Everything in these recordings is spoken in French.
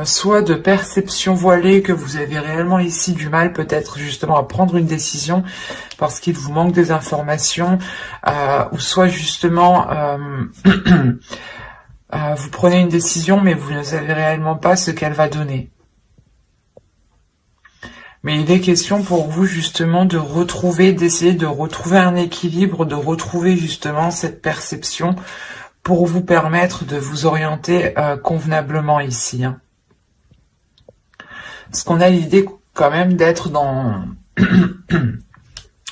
soit de perception voilée, que vous avez réellement ici du mal peut-être justement à prendre une décision parce qu'il vous manque des informations, ou soit justement vous prenez une décision mais vous ne savez réellement pas ce qu'elle va donner. Mais il est question pour vous justement de retrouver, d'essayer de retrouver un équilibre, de retrouver justement cette perception pour vous permettre de vous orienter convenablement ici. Hein. Parce qu'on a l'idée quand même d'être dans,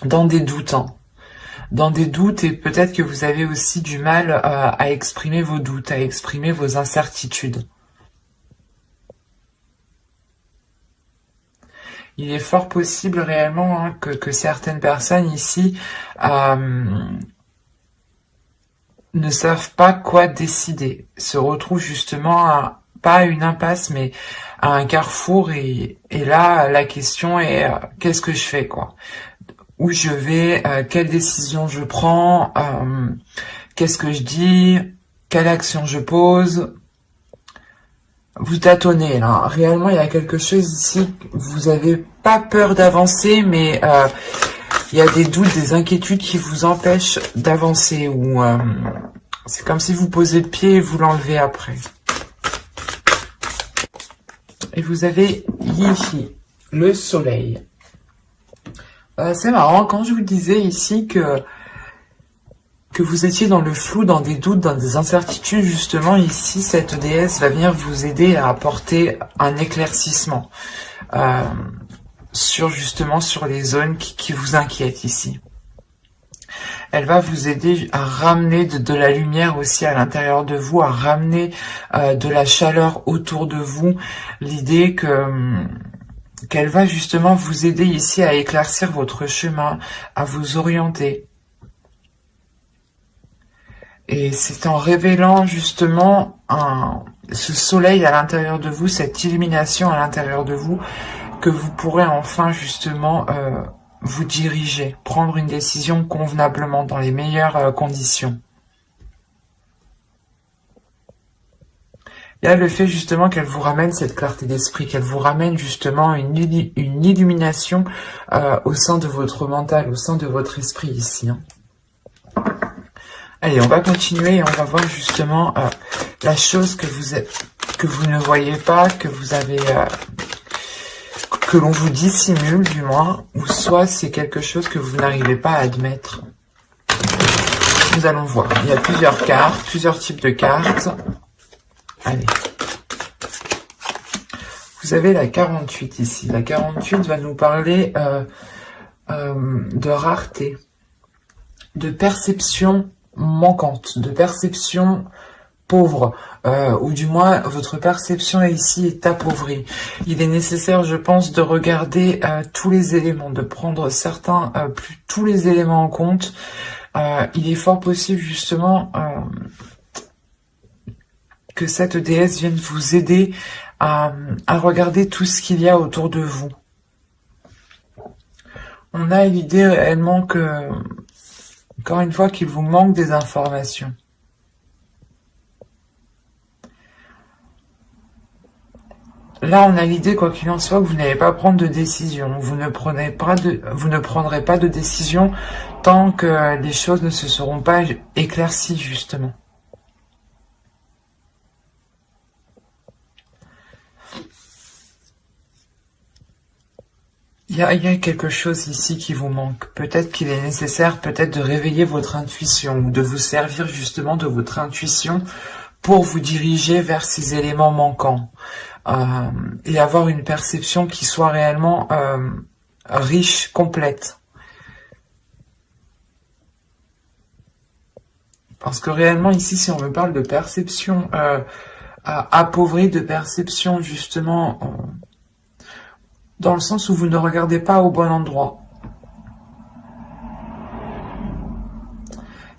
dans des doutes. Hein. Dans des doutes, et peut-être que vous avez aussi du mal à exprimer vos doutes, à exprimer vos incertitudes. Il est fort possible réellement hein, que certaines personnes ici ne savent pas quoi décider, se retrouvent justement pas à une impasse mais à un carrefour et là la question est qu'est-ce que je fais quoi, où je vais, quelle décision je prends, qu'est-ce que je dis, quelle action je pose. Vous tâtonnez là, réellement il y a quelque chose ici, vous avez pas peur d'avancer mais il y a des doutes, des inquiétudes qui vous empêchent d'avancer ou c'est comme si vous posez le pied et vous l'enlevez après. Et vous avez ici le soleil. C'est marrant, quand je vous disais ici que vous étiez dans le flou, dans des doutes, dans des incertitudes, justement, ici, cette déesse va venir vous aider à apporter un éclaircissement sur les zones qui vous inquiètent ici. Elle va vous aider à ramener de la lumière aussi à l'intérieur de vous, à ramener de la chaleur autour de vous. L'idée qu'elle va justement vous aider ici à éclaircir votre chemin, à vous orienter. Et c'est en révélant justement ce soleil à l'intérieur de vous, cette illumination à l'intérieur de vous, que vous pourrez enfin justement vous diriger, prendre une décision convenablement, dans les meilleures conditions. Il y a le fait justement qu'elle vous ramène cette clarté d'esprit, qu'elle vous ramène justement une illumination au sein de votre mental, au sein de votre esprit ici. Hein. Allez, on va continuer et on va voir justement la chose que vous ne voyez pas, que vous avez, que l'on vous dissimule du moins, ou soit c'est quelque chose que vous n'arrivez pas à admettre. Nous allons voir. Il y a plusieurs cartes, plusieurs types de cartes. Allez. Vous avez la 48 ici. La 48 va nous parler de rareté, de perception manquante, de perception pauvre, ou du moins votre perception ici est appauvrie. Il est nécessaire, je pense, de regarder tous les éléments, de prendre tous les éléments en compte. Il est fort possible justement que cette déesse vienne vous aider à regarder tout ce qu'il y a autour de vous. On a l'idée réellement que, encore une fois, qu'il vous manque des informations. Là, on a l'idée, quoi qu'il en soit, que vous n'allez pas prendre de décision. Vous ne prendrez pas de décision tant que les choses ne se seront pas éclaircies, justement. Il y a quelque chose ici qui vous manque. Peut-être qu'il est nécessaire de réveiller votre intuition ou de vous servir justement de votre intuition pour vous diriger vers ces éléments manquants et avoir une perception qui soit réellement riche, complète. Parce que réellement ici, si on me parle de perception appauvrie, de perception justement dans le sens où vous ne regardez pas au bon endroit.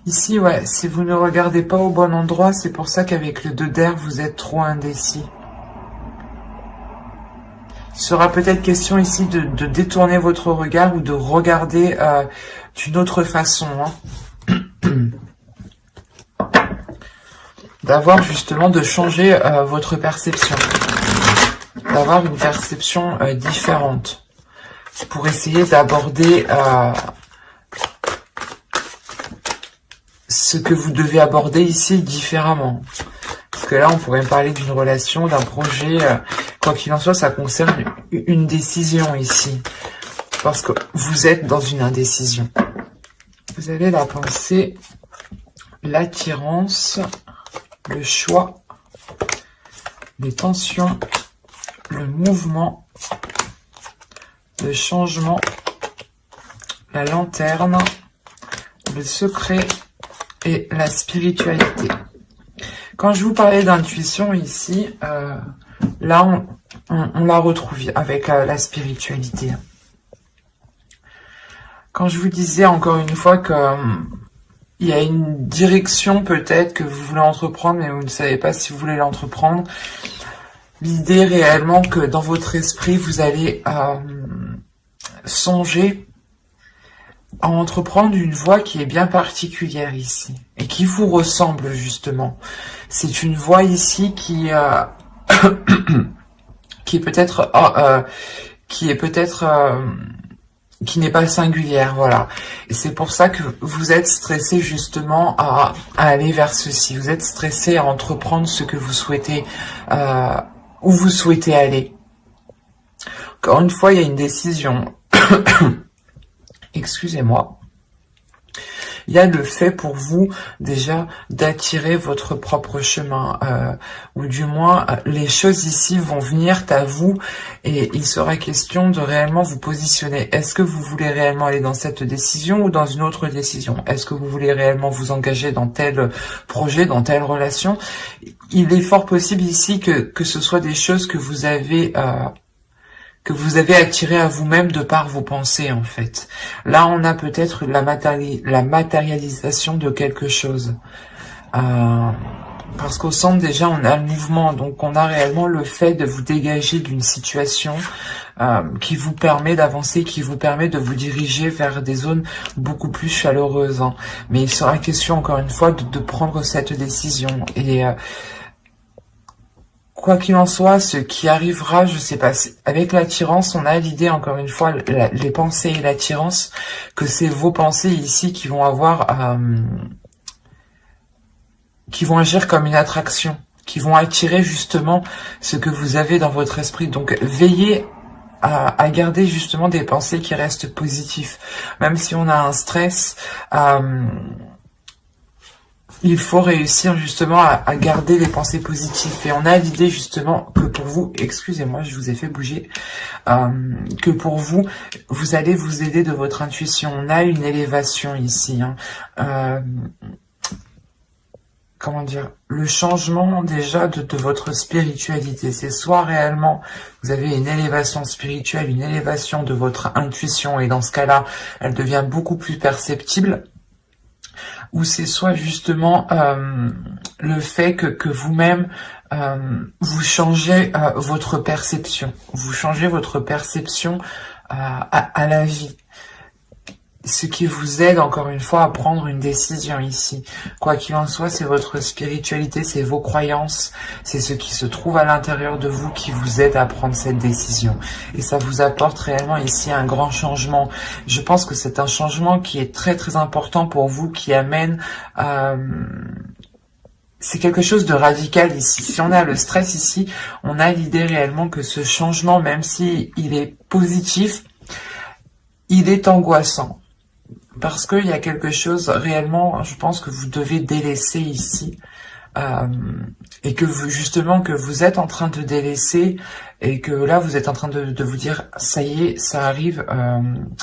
Ici, ouais, si vous ne regardez pas au bon endroit, c'est pour ça qu'avec le 2 d'air, vous êtes trop indécis. Il sera peut-être question ici de détourner votre regard ou de regarder d'une autre façon. Hein. d'avoir justement, de changer votre perception, d'avoir une perception différente, pour essayer d'aborder ce que vous devez aborder ici différemment. Parce que là, on pourrait parler d'une relation, d'un projet, quoi qu'il en soit, ça concerne une décision ici. Parce que vous êtes dans une indécision. Vous avez la pensée, l'attirance, le choix, les tensions, le mouvement, le changement, la lanterne, le secret et la spiritualité. Quand je vous parlais d'intuition ici, là on la retrouve avec la spiritualité. Quand je vous disais encore une fois que il y a une direction peut-être que vous voulez entreprendre, mais vous ne savez pas si vous voulez l'entreprendre. L'idée réellement que dans votre esprit, vous allez songer à entreprendre une voie qui est bien particulière ici, et qui vous ressemble justement. C'est une voie ici qui qui est peut-être qui n'est pas singulière, voilà. Et c'est pour ça que vous êtes stressé justement à aller vers ceci. Vous êtes stressé à entreprendre ce que vous souhaitez, où vous souhaitez aller. Encore une fois, il y a une décision. Excusez-moi. Il y a le fait pour vous déjà d'attirer votre propre chemin, ou du moins les choses ici vont venir à vous et il sera question de réellement vous positionner. Est-ce que vous voulez réellement aller dans cette décision ou dans une autre décision? Est-ce que vous voulez réellement vous engager dans tel projet, dans telle relation? Il est fort possible ici que ce soit des choses que vous avez attiré à vous-même de par vos pensées, en fait. Là, on a peut-être la matérialisation de quelque chose. Parce qu'au centre, déjà, on a le mouvement. Donc, on a réellement le fait de vous dégager d'une situation qui vous permet d'avancer, qui vous permet de vous diriger vers des zones beaucoup plus chaleureuses. Hein. Mais il sera question, encore une fois, de prendre cette décision. Et quoi qu'il en soit, ce qui arrivera, je sais pas, avec l'attirance, on a l'idée, encore une fois, les pensées et l'attirance, que c'est vos pensées ici qui vont qui vont agir comme une attraction, qui vont attirer justement ce que vous avez dans votre esprit. Donc, veillez à garder justement des pensées qui restent positives. Même si on a un stress, il faut réussir justement à garder les pensées positives. Et on a l'idée justement que pour vous, excusez-moi, je vous ai fait bouger, que pour vous, vous allez vous aider de votre intuition. On a une élévation ici. Hein. Comment dire, le changement déjà de votre spiritualité. C'est soit réellement vous avez une élévation spirituelle, une élévation de votre intuition, et dans ce cas-là, elle devient beaucoup plus perceptible, ou c'est soit justement le fait que vous-même, vous changez votre perception. Vous changez votre perception à la vie. Ce qui vous aide, encore une fois, à prendre une décision ici. Quoi qu'il en soit, c'est votre spiritualité, c'est vos croyances, c'est ce qui se trouve à l'intérieur de vous qui vous aide à prendre cette décision. Et ça vous apporte réellement ici un grand changement. Je pense que c'est un changement qui est très très important pour vous, qui amène... c'est quelque chose de radical ici. Si on a le stress ici, on a l'idée réellement que ce changement, même si il est positif, il est angoissant. Parce qu'il y a quelque chose réellement, je pense que vous devez délaisser ici. Et que vous, justement, que vous êtes en train de délaisser, et que là, vous êtes en train de vous dire, ça y est, ça arrive,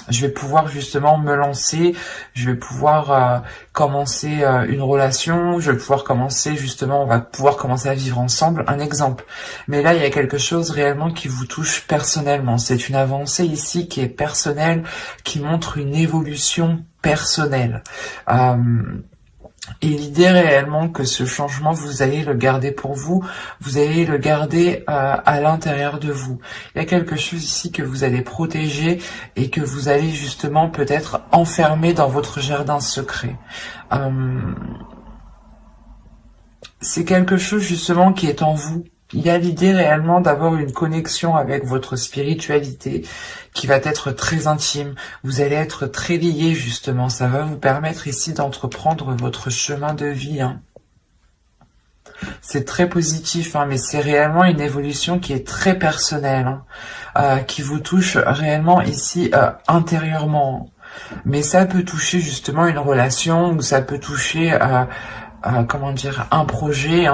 je vais pouvoir justement me lancer, je vais pouvoir commencer une relation, je vais pouvoir commencer, justement, on va pouvoir commencer à vivre ensemble, un exemple. Mais là, il y a quelque chose réellement qui vous touche personnellement. C'est une avancée ici qui est personnelle, qui montre une évolution personnelle. Et l'idée réellement que ce changement, vous allez le garder pour vous, vous allez le garder à l'intérieur de vous. Il y a quelque chose ici que vous allez protéger et que vous allez justement peut-être enfermer dans votre jardin secret. c'est quelque chose justement qui est en vous. Il y a l'idée réellement d'avoir une connexion avec votre spiritualité qui va être très intime. Vous allez être très liés justement. Ça va vous permettre ici d'entreprendre votre chemin de vie. Hein. C'est très positif, hein, mais c'est réellement une évolution qui est très personnelle, hein, qui vous touche réellement ici intérieurement. Mais ça peut toucher justement une relation, ou ça peut toucher, comment dire, un projet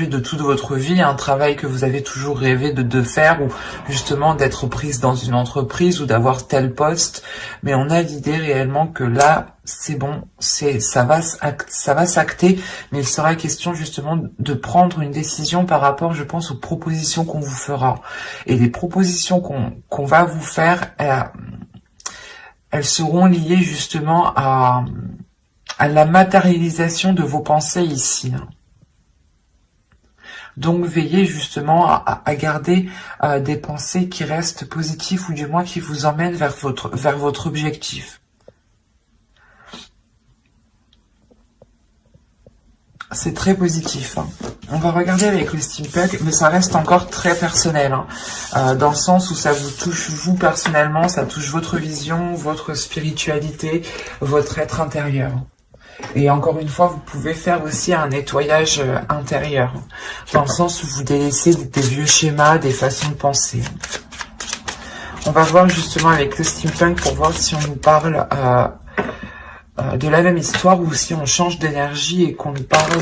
de toute votre vie, un travail que vous avez toujours rêvé de faire, ou justement d'être prise dans une entreprise, ou d'avoir tel poste. Mais on a l'idée réellement que là, c'est bon, ça va s'acter, mais il sera question justement de prendre une décision par rapport, je pense, aux propositions qu'on vous fera. Et les propositions qu'on va vous faire, elles seront liées justement à la matérialisation de vos pensées ici. Donc veillez justement à garder des pensées qui restent positives, ou du moins qui vous emmènent vers votre objectif. C'est très positif. Hein. On va regarder avec le steampunk, mais ça reste encore très personnel. Hein. Dans le sens où ça vous touche vous personnellement, ça touche votre vision, votre spiritualité, votre être intérieur. Et encore une fois, vous pouvez faire aussi un nettoyage intérieur, dans le sens où vous délaissez des vieux schémas, des façons de penser. On va voir justement avec le steampunk pour voir si on nous parle de la même histoire, ou si on change d'énergie et qu'on nous parle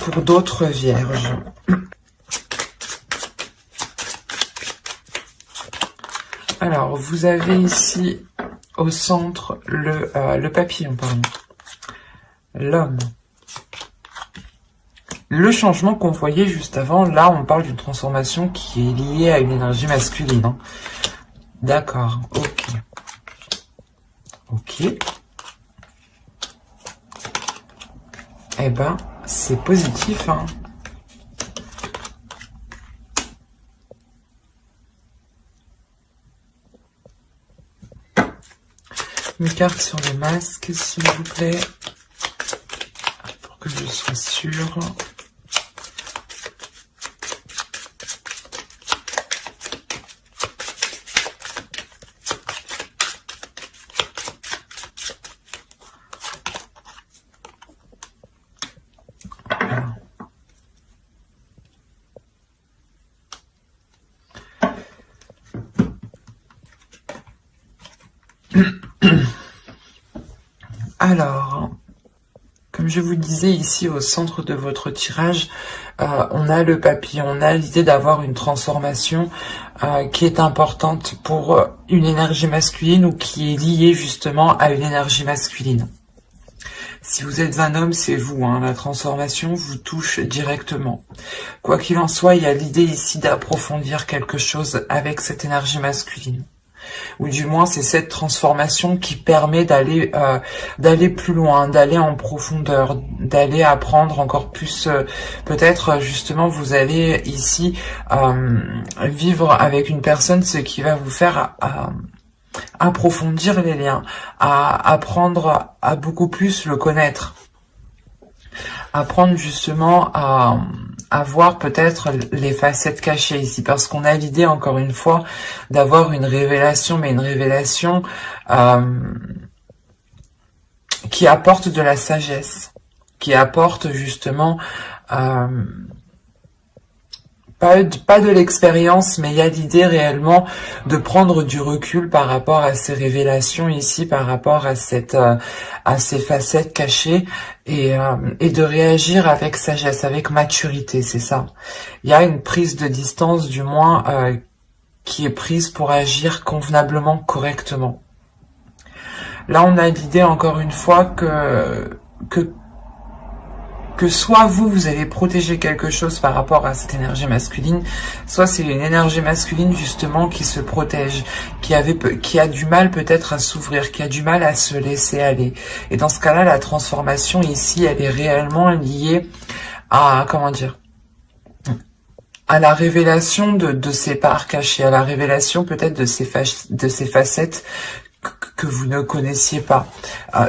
pour d'autres vierges. Alors, vous avez ici au centre le papillon, pardon. L'homme. Le changement qu'on voyait juste avant, là on parle d'une transformation qui est liée à une énergie masculine. Hein. D'accord, ok. Ok. Eh ben, c'est positif, hein. Une carte sur le masque, s'il vous plaît, pour que je sois sûre. Alors, comme je vous disais ici au centre de votre tirage, on a le papillon, on a l'idée d'avoir une transformation qui est importante pour une énergie masculine, ou qui est liée justement à une énergie masculine. Si vous êtes un homme, c'est vous, hein, la transformation vous touche directement. Quoi qu'il en soit, il y a l'idée ici d'approfondir quelque chose avec cette énergie masculine. Ou du moins c'est cette transformation qui permet d'aller plus loin, d'aller en profondeur, d'aller apprendre encore plus. Peut-être justement vous allez ici vivre avec une personne, ce qui va vous faire approfondir les liens, à apprendre à beaucoup plus le connaître, apprendre justement à voir peut-être les facettes cachées ici, parce qu'on a l'idée encore une fois d'avoir une révélation, mais une révélation qui apporte de la sagesse, qui apporte justement pas de l'expérience, mais il y a l'idée réellement de prendre du recul par rapport à ces révélations ici, par rapport à ces facettes cachées, et de réagir avec sagesse, avec maturité, c'est ça. Il y a une prise de distance, du moins, qui est prise pour agir convenablement, correctement. Là, on a l'idée encore une fois que soit vous allez protéger quelque chose par rapport à cette énergie masculine, soit c'est une énergie masculine justement qui se protège, qui a du mal peut-être à s'ouvrir, qui a du mal à se laisser aller. Et dans ce cas-là, la transformation ici, elle est réellement liée à, comment dire, à la révélation de ces parts cachées, à la révélation peut-être de ces facettes que vous ne connaissiez pas.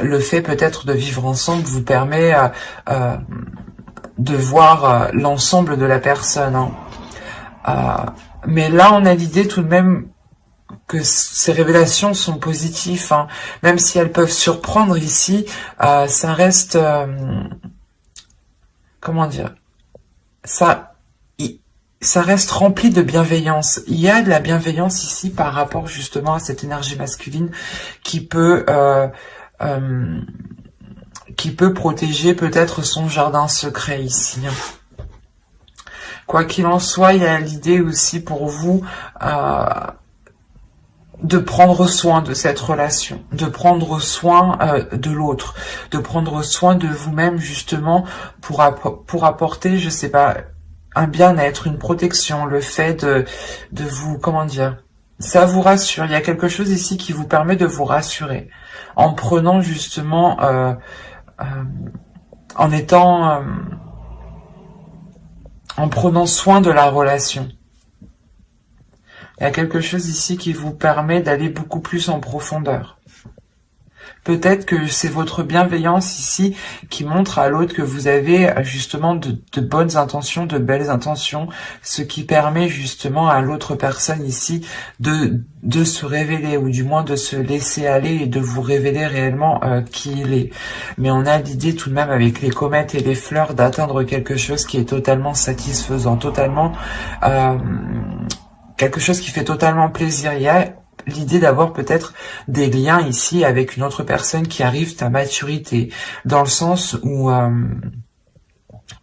Le fait peut-être de vivre ensemble vous permet de voir l'ensemble de la personne. Mais là, on a l'idée tout de même que ces révélations sont positives, hein. Même si elles peuvent surprendre ici, ça reste... comment dire, ça reste rempli de bienveillance. Il y a de la bienveillance ici par rapport justement à cette énergie masculine qui peut protéger peut-être son jardin secret ici. Quoi qu'il en soit, il y a l'idée aussi pour vous de prendre soin de cette relation, de prendre soin de l'autre, de prendre soin de vous-même justement pour apporter, je sais pas, un bien-être, une protection, le fait de vous, comment dire, ça vous rassure. Il y a quelque chose ici qui vous permet de vous rassurer en prenant justement, en prenant soin de la relation. Il y a quelque chose ici qui vous permet d'aller beaucoup plus en profondeur. Peut-être que c'est votre bienveillance ici qui montre à l'autre que vous avez justement de bonnes intentions, de belles intentions, ce qui permet justement à l'autre personne ici de se révéler, ou du moins de se laisser aller et de vous révéler réellement qui il est. Mais on a l'idée tout de même avec les comètes et les fleurs d'atteindre quelque chose qui est totalement satisfaisant, totalement... quelque chose qui fait totalement plaisir. Il y a l'idée d'avoir peut-être des liens ici avec une autre personne qui arrive à maturité, dans le sens où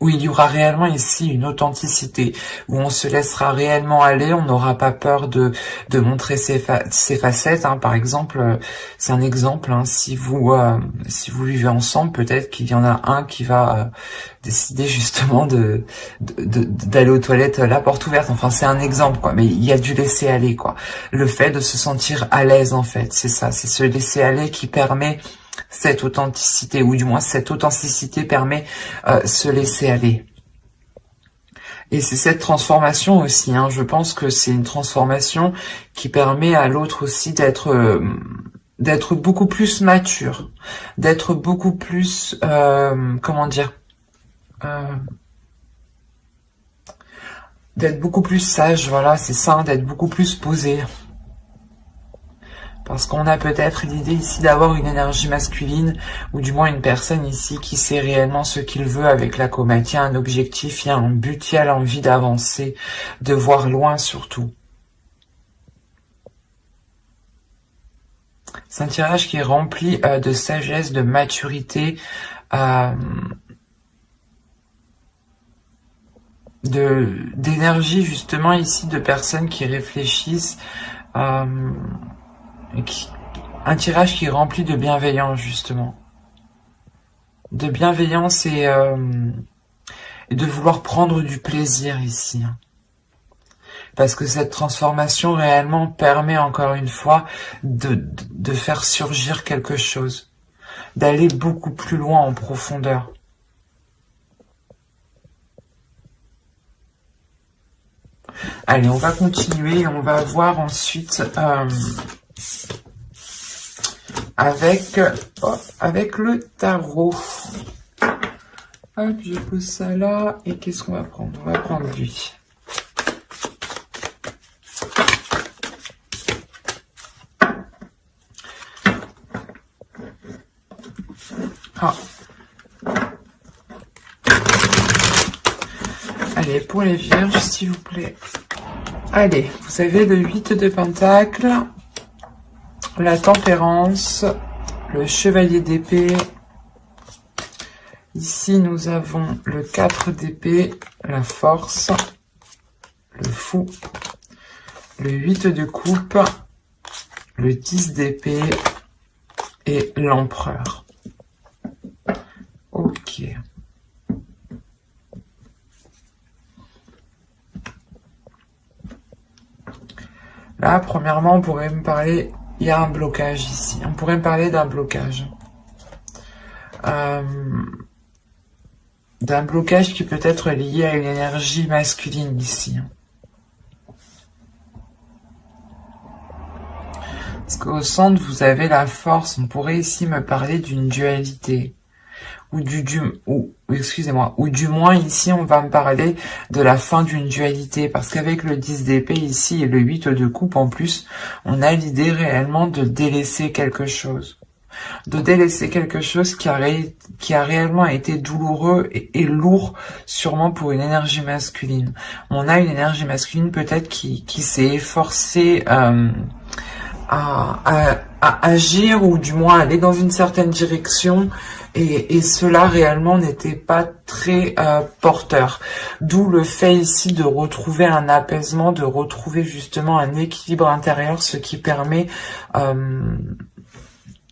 il y aura réellement ici une authenticité, où on se laissera réellement aller, on n'aura pas peur de montrer ses facettes, hein. Par exemple, c'est un exemple, hein, si vous vivez ensemble, peut-être qu'il y en a un qui va décider justement d'aller aux toilettes la porte ouverte. Enfin, c'est un exemple, quoi, mais il y a du laisser aller, quoi. Le fait de se sentir à l'aise, en fait, c'est ça, c'est ce laisser aller qui permet cette authenticité, ou du moins cette authenticité permet se laisser aller. Et c'est cette transformation aussi, hein, je pense que c'est une transformation qui permet à l'autre aussi d'être beaucoup plus mature, d'être beaucoup plus, comment dire, d'être beaucoup plus sage, voilà, c'est ça, hein, d'être beaucoup plus posé. Parce qu'on a peut-être l'idée ici d'avoir une énergie masculine, ou du moins une personne ici qui sait réellement ce qu'il veut avec la comète. Il y a un objectif, il y a un but, il y a l'envie d'avancer, de voir loin surtout. C'est un tirage qui est rempli de sagesse, de maturité, d'énergie justement ici, de personnes qui réfléchissent, un tirage qui est rempli de bienveillance justement, de bienveillance et de vouloir prendre du plaisir ici, parce que cette transformation réellement permet encore une fois de faire surgir quelque chose, d'aller beaucoup plus loin en profondeur. Allez, on va continuer, on va voir ensuite avec le tarot. Hop, je pose ça là, et qu'est-ce qu'on va prendre? On va prendre lui. Ah. Allez, pour les vierges, s'il vous plaît. Allez, vous avez le 8 de Pentacles, la Tempérance, le Chevalier d'épée. Ici, nous avons le 4 d'épée, la Force, le Fou, le 8 de coupe, le 10 d'épée et l'Empereur. Ok. Là, premièrement, on pourrait me parler... Il y a un blocage ici. On pourrait me parler d'un blocage. D'un blocage qui peut être lié à une énergie masculine ici. Parce qu'au centre, vous avez la force. On pourrait ici me parler d'une dualité. Excusez-moi, ou du moins ici on va me parler de la fin d'une dualité, parce qu'avec le 10 d'épée ici et le 8 de coupe en plus, on a l'idée réellement de délaisser quelque chose. De délaisser quelque chose qui a réellement été douloureux et lourd, sûrement pour une énergie masculine. On a une énergie masculine peut-être qui s'est efforcée à agir, ou du moins aller dans une certaine direction, et cela réellement n'était pas très porteur. D'où le fait ici de retrouver un apaisement, de retrouver justement un équilibre intérieur, ce qui permet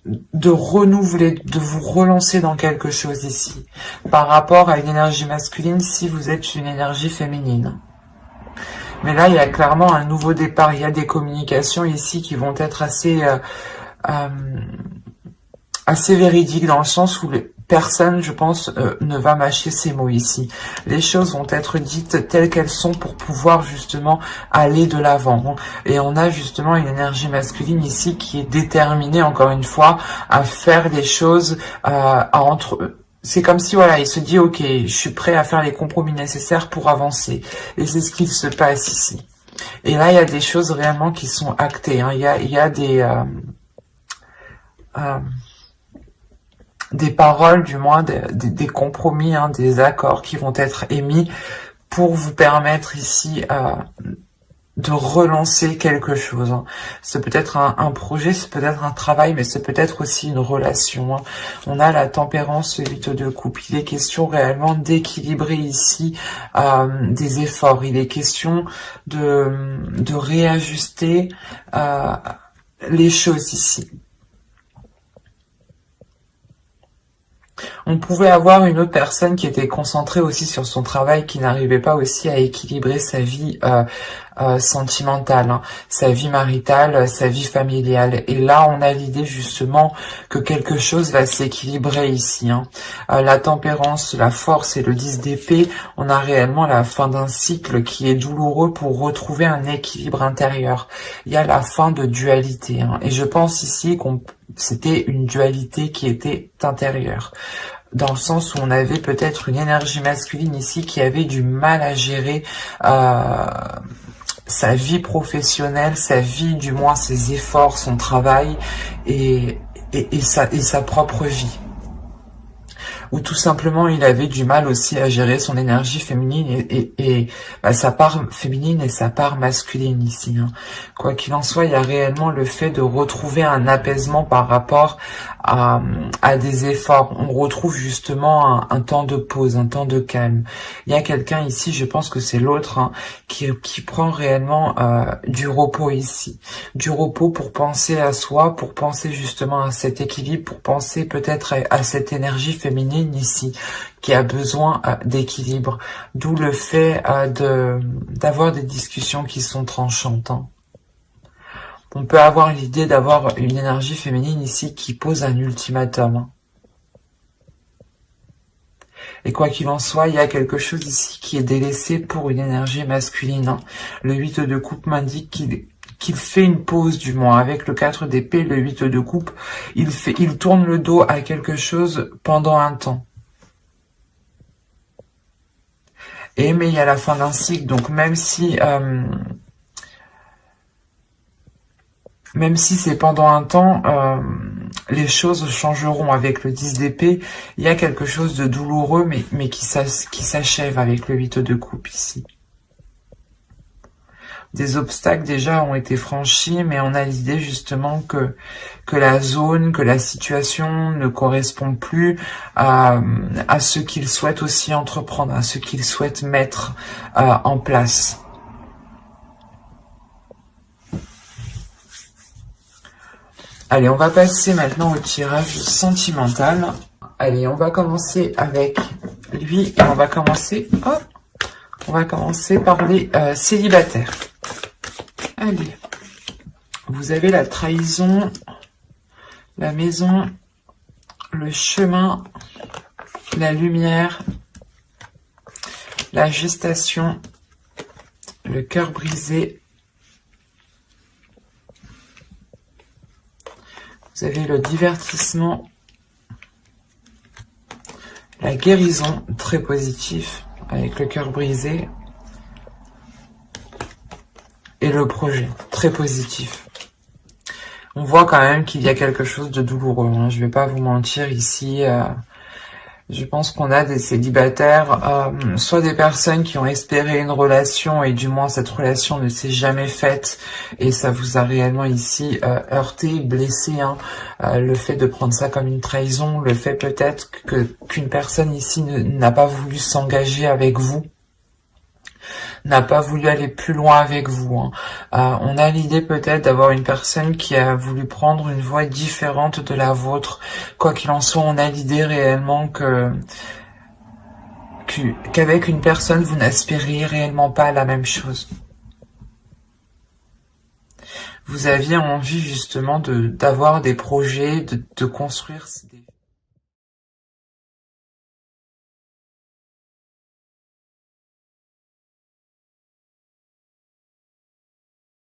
de renouveler, de vous relancer dans quelque chose ici, par rapport à une énergie masculine si vous êtes une énergie féminine. Mais là, il y a clairement un nouveau départ. Il y a des communications ici qui vont être assez véridiques, dans le sens où personne, je pense, ne va mâcher ces mots ici. Les choses vont être dites telles qu'elles sont pour pouvoir justement aller de l'avant. Et on a justement une énergie masculine ici qui est déterminée, encore une fois, à faire les choses, c'est comme si, voilà, il se dit, ok, je suis prêt à faire les compromis nécessaires pour avancer. Et c'est ce qu'il se passe ici. Et là, il y a des choses réellement qui sont actées. Hein. Il y a des paroles, du moins des compromis, hein, des accords qui vont être émis pour vous permettre ici de relancer quelque chose. Hein. C'est peut-être un projet, c'est peut-être un travail, mais c'est peut-être aussi une relation. Hein. On a la tempérance, le 8 de coupe. Il est question réellement d'équilibrer ici des efforts. Il est question de réajuster les choses ici. On pouvait avoir une autre personne qui était concentrée aussi sur son travail, qui n'arrivait pas aussi à équilibrer sa vie sentimentale, hein, sa vie maritale, sa vie familiale. Et là, on a l'idée justement que quelque chose va s'équilibrer ici. Hein. La tempérance, la force et le 10 d'épée, on a réellement la fin d'un cycle qui est douloureux pour retrouver un équilibre intérieur. Il y a la fin de dualité. Hein. Et je pense ici c'était une dualité qui était intérieure, dans le sens où on avait peut-être une énergie masculine ici qui avait du mal à gérer sa vie professionnelle, sa vie, du moins ses efforts, son travail et sa propre vie. Ou tout simplement il avait du mal aussi à gérer son énergie féminine et sa part féminine et sa part masculine ici. Hein. Quoi qu'il en soit, il y a réellement le fait de retrouver un apaisement par rapport à des efforts. On retrouve justement un temps de pause, un temps de calme. Il y a quelqu'un ici, je pense que c'est l'autre, hein, qui prend réellement du repos ici. Du repos pour penser à soi, pour penser justement à cet équilibre, pour penser peut-être à cette énergie féminine ici, qui a besoin d'équilibre. D'où le fait d'avoir des discussions qui sont tranchantes. Hein. On peut avoir l'idée d'avoir une énergie féminine ici qui pose un ultimatum. Hein. Et quoi qu'il en soit, il y a quelque chose ici qui est délaissé pour une énergie masculine. Hein. Le 8 de coupe m'indique qu'il fait une pause, du moins. Avec le 4 d'épée, le 8 de coupe, il tourne le dos à quelque chose pendant un temps. Mais il y a la fin d'un cycle, donc même si c'est pendant un temps, les choses changeront. Avec le 10 d'épée, il y a quelque chose de douloureux, mais qui s'achève avec le 8 de coupe ici. Des obstacles déjà ont été franchis, mais on a l'idée justement que la zone, que la situation ne correspond plus à ce qu'il souhaite aussi entreprendre, à ce qu'il souhaite mettre en place. Allez, on va passer maintenant au tirage sentimental. Allez, on va commencer avec lui et on va commencer par les célibataires. Allez, vous avez la trahison, la maison, le chemin, la lumière, la gestation, le cœur brisé, Vous avez le divertissement, la guérison, très positif, avec le cœur brisé, et le projet, très positif. On voit quand même qu'il y a quelque chose de douloureux, hein. Je vais pas vous mentir ici. Je pense qu'on a des célibataires, soit des personnes qui ont espéré une relation et du moins cette relation ne s'est jamais faite et ça vous a réellement ici heurté, blessé, hein. Le fait de prendre ça comme une trahison, le fait peut-être qu'une personne ici n'a pas voulu s'engager avec vous, n'a pas voulu aller plus loin avec vous, hein. On a l'idée peut-être d'avoir une personne qui a voulu prendre une voie différente de la vôtre. Quoi qu'il en soit, on a l'idée réellement qu'avec une personne, vous n'aspiriez réellement pas à la même chose. Vous aviez envie justement d'avoir des projets, de construire des